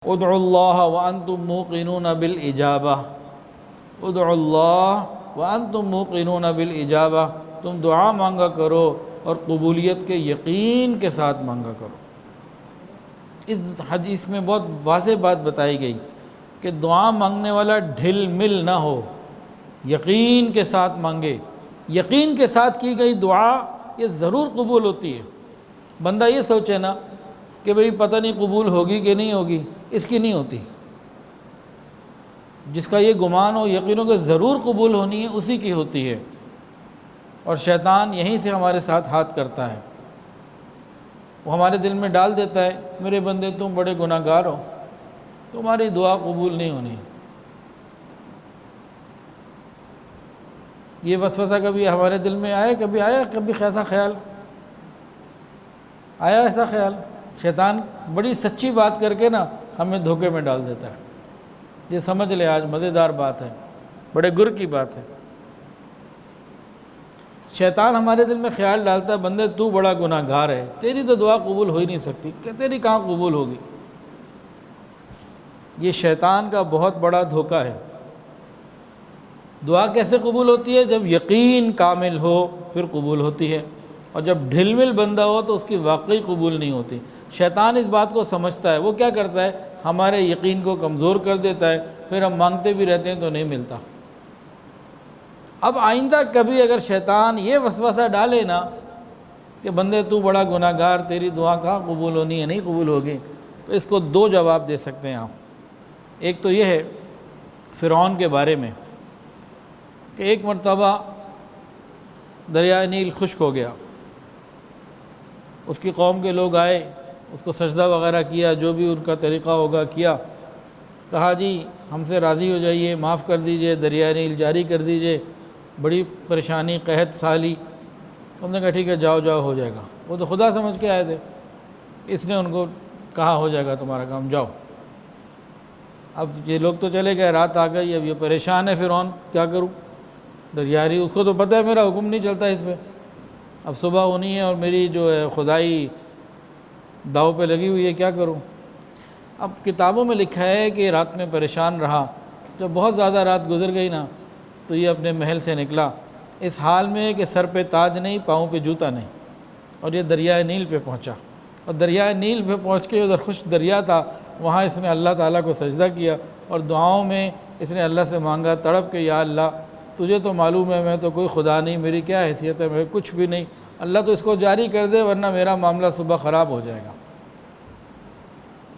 ادعوا اللہ وانتم موقنون بالاجابہ، ادعوا اللہ وانتم موقنون بالاجابہ، تم دعا مانگا کرو اور قبولیت کے یقین کے ساتھ مانگا کرو۔ اس حدیث میں بہت واضح بات بتائی گئی کہ دعا مانگنے والا ڈھل مل نہ ہو، یقین کے ساتھ مانگے۔ یقین کے ساتھ کی گئی دعا یہ ضرور قبول ہوتی ہے۔ بندہ یہ سوچے نا کہ بھئی پتہ نہیں قبول ہوگی کہ نہیں ہوگی، اس کی نہیں ہوتی۔ جس کا یہ گمان ہو، یقین ہو کہ ضرور قبول ہونی ہے، اسی کی ہوتی ہے۔ اور شیطان یہیں سے ہمارے ساتھ ہاتھ کرتا ہے، وہ ہمارے دل میں ڈال دیتا ہے میرے بندے تم بڑے گناہ گار ہو، تمہاری دعا قبول نہیں ہونی۔ یہ وسوسہ کبھی ہمارے دل میں آیا، کبھی آیا، کبھی ایسا خیال آیا، ایسا خیال؟ شیطان بڑی سچی بات کر کے نا ہمیں دھوکے میں ڈال دیتا ہے۔ یہ سمجھ لے، آج مزیدار بات ہے، بڑے گر کی بات ہے۔ شیطان ہمارے دل میں خیال ڈالتا ہے بندے تو بڑا گناہ گار ہے، تیری تو دعا قبول ہو ہی نہیں سکتی، کہ تیری کہاں قبول ہوگی۔ یہ شیطان کا بہت بڑا دھوکہ ہے۔ دعا کیسے قبول ہوتی ہے؟ جب یقین کامل ہو پھر قبول ہوتی ہے، اور جب ڈھل مل بندہ ہو تو اس کی واقعی قبول نہیں ہوتی۔ شیطان اس بات کو سمجھتا ہے، وہ کیا کرتا ہے؟ ہمارے یقین کو کمزور کر دیتا ہے، پھر ہم مانگتے بھی رہتے ہیں تو نہیں ملتا۔ اب آئندہ کبھی اگر شیطان یہ وسوسہ ڈالے نا کہ بندے تو بڑا گناہ گار، تیری دعا کہاں قبول ہونی ہے، نہیں قبول ہوگی، تو اس کو دو جواب دے سکتے ہیں آپ۔ ایک تو یہ ہے فرعون کے بارے میں کہ ایک مرتبہ دریائے نیل خشک ہو گیا، اس کی قوم کے لوگ آئے، اس کو سجدہ وغیرہ کیا، جو بھی ان کا طریقہ ہوگا کیا، کہا جی ہم سے راضی ہو جائیے، معاف کر دیجئے، دریائے نیل جاری کر دیجئے، بڑی پریشانی قحط سالی۔ انہوں نے کہا ٹھیک ہے جاؤ جاؤ ہو جائے گا، وہ تو خدا سمجھ کے آئے تھے، اس نے ان کو کہا ہو جائے گا تمہارا کام، جاؤ۔ اب یہ لوگ تو چلے گئے، رات آ گئی، اب یہ پریشان ہے فرعون، کیا کروں؟ دریائے نیل، اس کو تو پتہ ہے میرا حکم نہیں چلتا اس پہ، اب صبح ہونی ہے اور میری جو ہے خدائی داؤ پہ لگی ہوئی ہے، کیا کروں؟ اب کتابوں میں لکھا ہے کہ رات میں پریشان رہا، جب بہت زیادہ رات گزر گئی نا تو یہ اپنے محل سے نکلا اس حال میں کہ سر پہ تاج نہیں، پاؤں پہ جوتا نہیں، اور یہ دریائے نیل پہ پہنچا، اور دریائے نیل پہ پہنچ کے ادھر خشک دریا تھا، وہاں اس نے اللہ تعالیٰ کو سجدہ کیا اور دعاؤں میں اس نے اللہ سے مانگا تڑپ کے، یا اللہ تجھے تو معلوم ہے میں تو کوئی خدا نہیں، میری کیا حیثیت ہے، میں کچھ بھی نہیں، اللہ تو اس کو جاری کر دے ورنہ میرا معاملہ صبح خراب ہو جائے گا،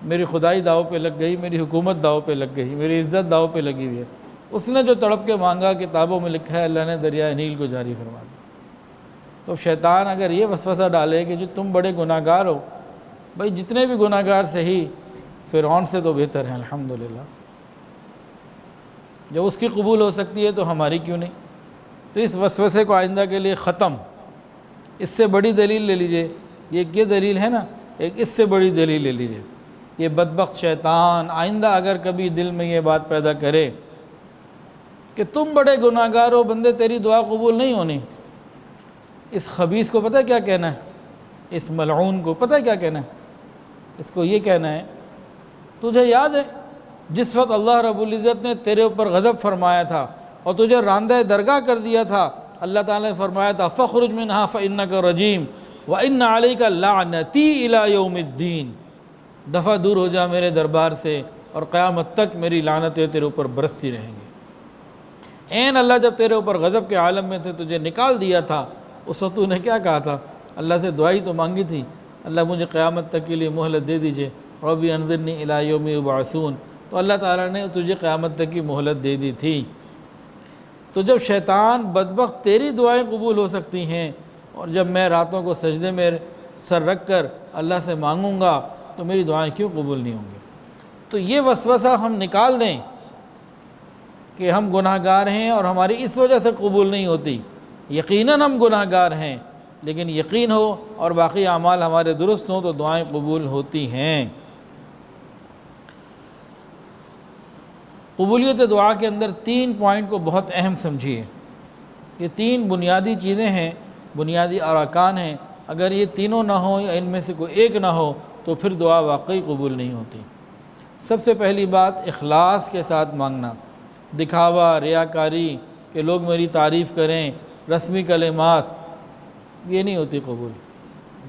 میری خدائی داؤ پہ لگ گئی، میری حکومت داؤ پہ لگ گئی، میری عزت داؤ پہ لگی ہوئی ہے۔ اس نے جو تڑپ کے مانگا، کتابوں میں لکھا ہے اللہ نے دریائے نیل کو جاری فرما دیا۔ تو شیطان اگر یہ وسوسہ ڈالے کہ جو تم بڑے گناہ گار ہو، بھائی جتنے بھی گناہ گار صحیح، فرعون سے تو بہتر ہیں الحمدللہ، جب اس کی قبول ہو سکتی ہے تو ہماری کیوں نہیں؟ تو اس وسوسے کو آئندہ کے لیے ختم۔ اس سے بڑی دلیل لے لیجئے، یہ دلیل ہے نا، ایک اس سے بڑی دلیل لے لیجئے۔ یہ بدبخت شیطان آئندہ اگر کبھی دل میں یہ بات پیدا کرے کہ تم بڑے گناہ گار ہو بندے، تیری دعا قبول نہیں ہونی، اس خبیث کو پتہ کیا کہنا ہے؟ اس ملعون کو پتہ کیا کہنا ہے؟ اس کو یہ کہنا ہے تجھے یاد ہے جس وقت اللہ رب العزت نے تیرے اوپر غضب فرمایا تھا اور تجھے راندہ درگاہ کر دیا تھا، اللہ تعالیٰ نے فرمایا تھا فَخْرُجْ مِنْهَا فَإِنَّكَ رَجِيمٌ وَإِنَّ عَلَيْكَ لَعْنَتِي إِلَىٰ يَوْمِ الدِّينِ، دفعہ دور ہو جا میرے دربار سے اور قیامت تک میری لعنتیں تیرے اوپر برستی رہیں گی۔ این اللہ جب تیرے اوپر غضب کے عالم میں تھے، تجھے نکال دیا تھا، اس وقت تو نے کیا کہا تھا؟ اللہ سے دعائی تو مانگی تھی، اللہ مجھے قیامت تک کے لیے مہلت دے دیجئے، رب انظرنی الی یوم یبعثون، تو اللہ تعالیٰ نے تجھے قیامت تک کی مہلت دے دی تھی۔ تو جب شیطان بدبخت تیری دعائیں قبول ہو سکتی ہیں، اور جب میں راتوں کو سجدے میں سر رکھ کر اللہ سے مانگوں گا تو میری دعائیں کیوں قبول نہیں ہوں گی؟ تو یہ وسوسہ ہم نکال دیں کہ ہم گناہ گار ہیں اور ہماری اس وجہ سے قبول نہیں ہوتی۔ یقیناً ہم گناہ گار ہیں، لیکن یقین ہو اور باقی اعمال ہمارے درست ہوں تو دعائیں قبول ہوتی ہیں۔ قبولیت دعا کے اندر 3 پوائنٹ کو بہت اہم سمجھیے۔ یہ 3 بنیادی چیزیں ہیں، بنیادی ارکان ہیں، اگر یہ تینوں نہ ہوں یا ان میں سے کوئی ایک نہ ہو تو پھر دعا واقعی قبول نہیں ہوتی۔ سب سے پہلی بات اخلاص کے ساتھ مانگنا، دکھاوا، ریاکاری کہ لوگ میری تعریف کریں، رسمی کلمات، یہ نہیں ہوتی قبول،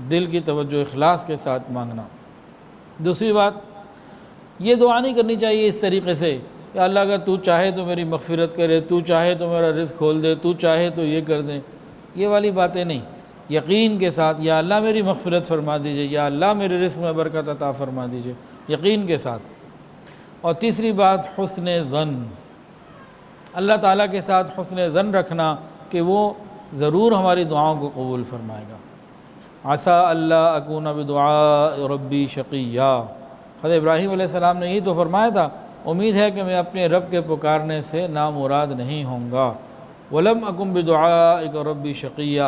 دل کی توجہ اخلاص کے ساتھ مانگنا۔ دوسری بات یہ دعا نہیں کرنی چاہیے اس طریقے سے کہ اللہ اگر تو چاہے تو میری مغفرت کرے، تو چاہے تو میرا رزق کھول دے، تو چاہے تو یہ کر دے، یہ والی باتیں نہیں، یقین کے ساتھ یا اللہ میری مغفرت فرما دیجئے، یا اللہ میرے رزق میں برکت عطا فرما دیجئے، یقین کے ساتھ۔ اور تیسری بات حسن ظن، اللہ تعالیٰ کے ساتھ حسن ظن رکھنا کہ وہ ضرور ہماری دعاؤں کو قبول فرمائے گا۔ عسیٰ اللہ اکون بدعاء ربی شقیہ، حضرت ابراہیم علیہ السلام نے یہی تو فرمایا تھا، امید ہے کہ میں اپنے رب کے پکارنے سے نامراد نہیں ہوں گا، ولم اکن بدعائک ربی شقیہ۔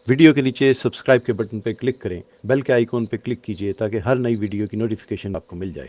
ویڈیو کے نیچے سبسکرائب کے بٹن پہ کلک کریں، بیل کے آئیکن پہ کلک کیجئے تاکہ ہر نئی ویڈیو کی نوٹیفیکیشن آپ کو مل جائے۔